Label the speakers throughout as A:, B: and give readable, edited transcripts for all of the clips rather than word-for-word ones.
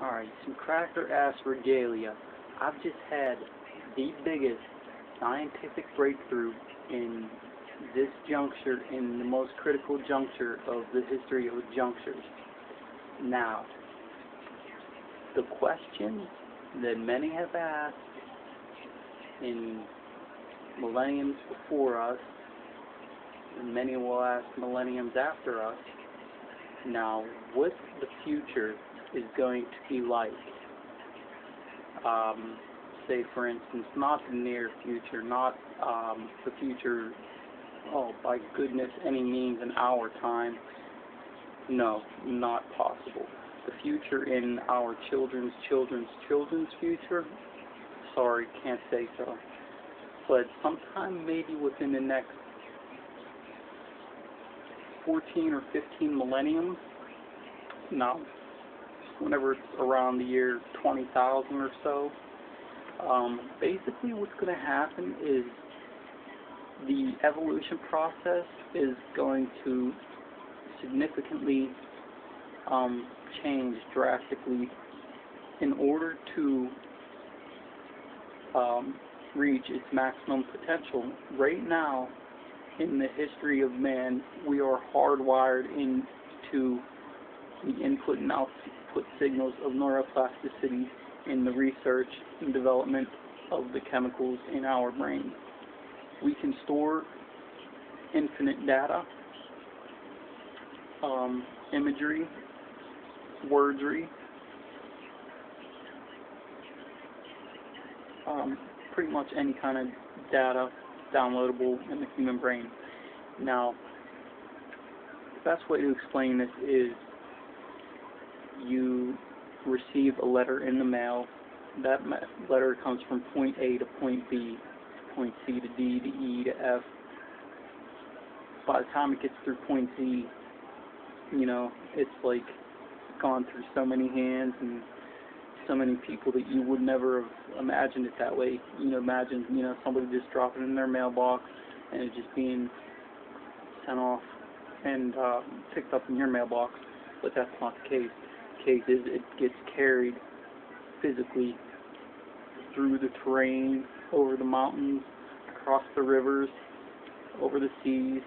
A: Alright, some cracker-ass regalia. I've just had the biggest scientific breakthrough in this juncture, in the most critical juncture of the history of junctures. Now, the question that many have asked in millenniums before us, and many will ask millenniums after us, now, what the future is going to be like. Say, for instance, not the near future, not the future, oh, by goodness, any means in our time. No, not possible. The future in our children's future, sorry, can't say so. But sometime maybe within the next 14 or 15 millenniums, no, whenever it's around the year 20,000 or so, basically what's going to happen is the evolution process is going to significantly change drastically in order to reach its maximum potential. Right now, in the history of man, we are hardwired into the input and output signals of neuroplasticity in the research and development of the chemicals in our brain. We can store infinite data, imagery, wordry, pretty much any kind of data downloadable in the human brain. Now, the best way to explain this is you receive a letter in the mail. That letter comes from point A to point B, point C to D to E to F. By the time it gets through point Z, you know, it's like gone through so many hands and so many people that you would never have imagined it that way. You know, imagine, you know, somebody just dropping it in their mailbox and it just being sent off and picked up in your mailbox. But that's not the case. The case is it gets carried physically through the terrain, over the mountains, across the rivers, over the seas,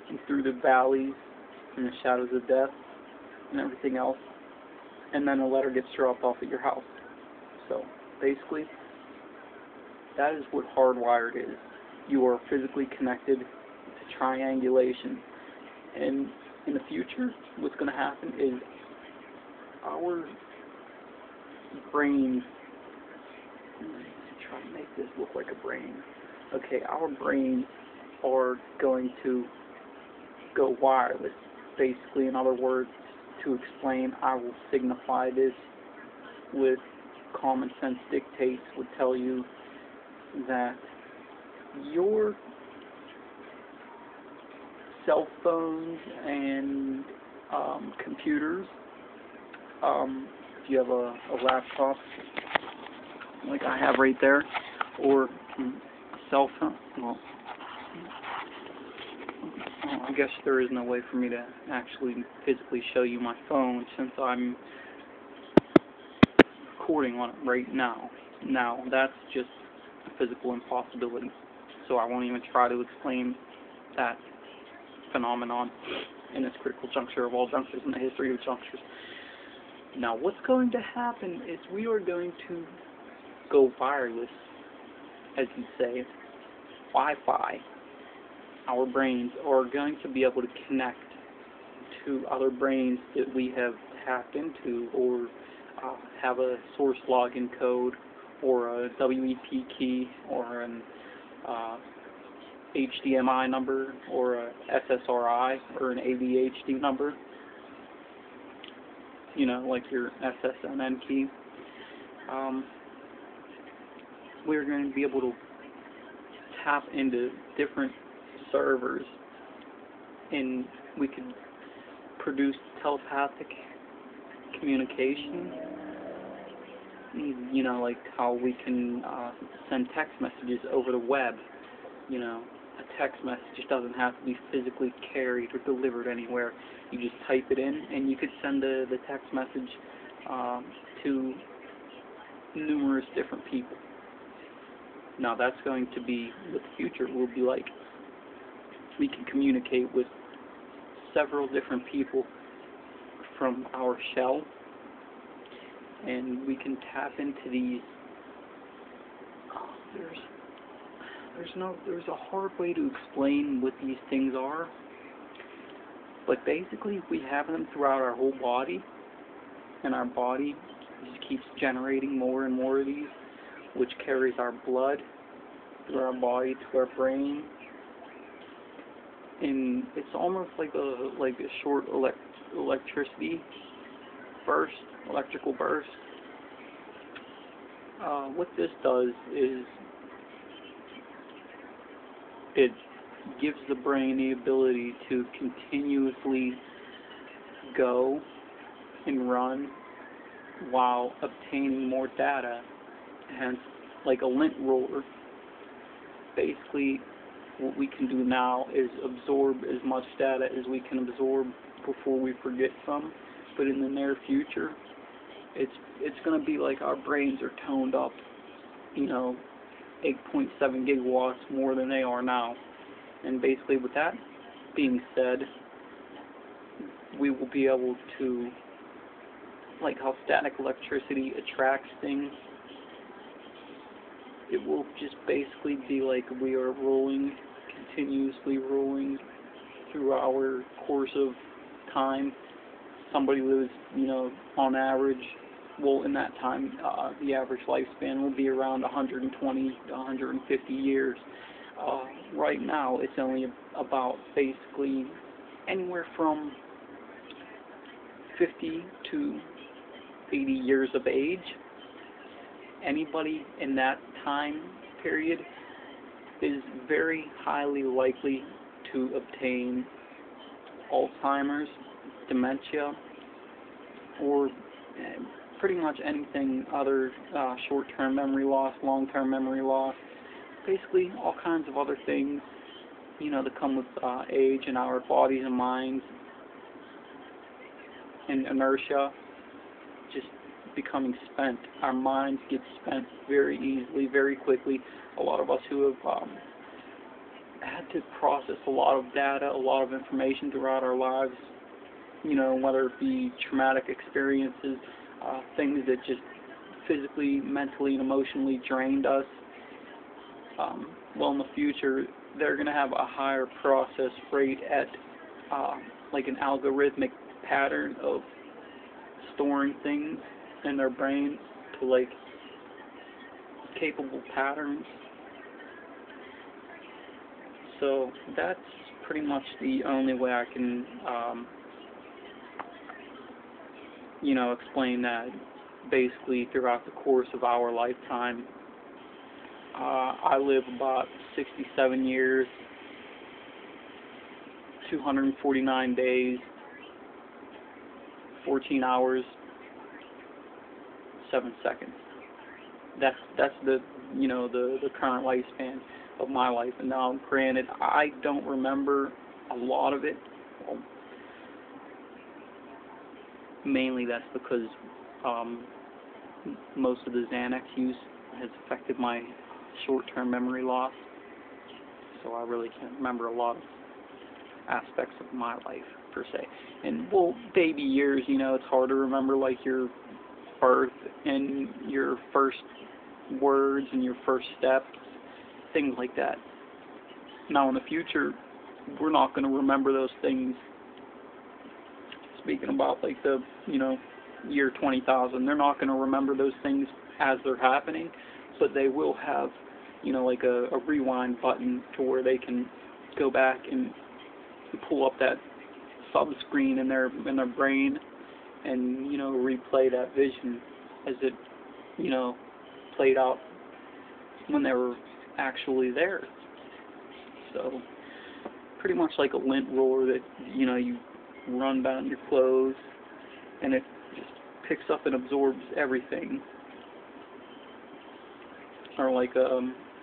A: and through the valleys and the shadows of death and everything else. And then a letter gets dropped off at your house. So, basically, that is what hardwired is. You are physically connected to triangulation. And in the future, what's going to happen is our brains, try to make this look like a brain. Okay, our brains are going to go wireless. Basically, in other words, to explain, I will signify this with common sense dictates, would tell you that your cell phones and computers, if you have a laptop like I have right there, or a cell phone, well, I guess there is no way for me to actually physically show you my phone since I'm recording on it right now. Now, that's just a physical impossibility, so I won't even try to explain that phenomenon in this critical juncture of all junctures in the history of junctures. Now, what's going to happen is we are going to go wireless, as you say, Wi-Fi. Our brains are going to be able to connect to other brains that we have tapped into, or have a source login code, or a WEP key, or an HDMI number, or a SSRI, or an ADHD number. You know, like your SSNN key. We're going to be able to tap into different servers, and we could produce telepathic communication. You know, like how we can send text messages over the web. You know, a text message. It doesn't have to be physically carried or delivered anywhere. You just type it in, and you could send the text message to numerous different people. Now that's going to be what the future will be like. We can communicate with several different people from our shell, and we can tap into these. There's a hard way to explain what these things are, but basically we have them throughout our whole body, and our body just keeps generating more and more of these, which carries our blood through our body to our brain, and it's almost like a short electrical burst. What this does is it gives the brain the ability to continuously go and run while obtaining more data, hence like a lint roller. Basically what we can do now is absorb as much data as we can absorb before we forget some, but in the near future it's going to be like our brains are toned up, 8.7 gigawatts more than they are now. And basically with that being said, we will be able to, like how static electricity attracts things, it will just basically be like we are continuously rolling through our course of time. Somebody lives, on average, in that time, the average lifespan will be around 120 to 150 years. Right now, it's only about basically anywhere from 50 to 80 years of age. Anybody in that time period is very highly likely to obtain Alzheimer's, dementia, or pretty much anything other, short-term memory loss, long-term memory loss, basically all kinds of other things, that come with age and our bodies and minds, and inertia just becoming spent. Our minds get spent very easily, very quickly. A lot of us who have had to process a lot of data, a lot of information throughout our lives, whether it be traumatic experiences, things that just physically, mentally, and emotionally drained us. In the future, they're going to have a higher process rate at like an algorithmic pattern of storing things in their brain to like capable patterns. So that's pretty much the only way I can explain that. Basically throughout the course of our lifetime, I live about 67 years, 249 days, 14 hours, 7 seconds. That's the the current lifespan of my life. And now, granted, I don't remember a lot of it. Well, mainly that's because most of the Xanax use has affected my short-term memory loss, so I really can't remember a lot of aspects of my life per se. And baby years, it's hard to remember, like your birth and your first words and your first steps, things like that. Now in the future, we're not going to remember those things. Speaking about like the year 20,000, they're not going to remember those things as they're happening, but they will have like a rewind button to where they can go back and pull up that sub-screen in their brain and replay that vision as it played out when they were actually there. So pretty much like a lint roller that you run down your clothes and it just picks up and absorbs everything. Or like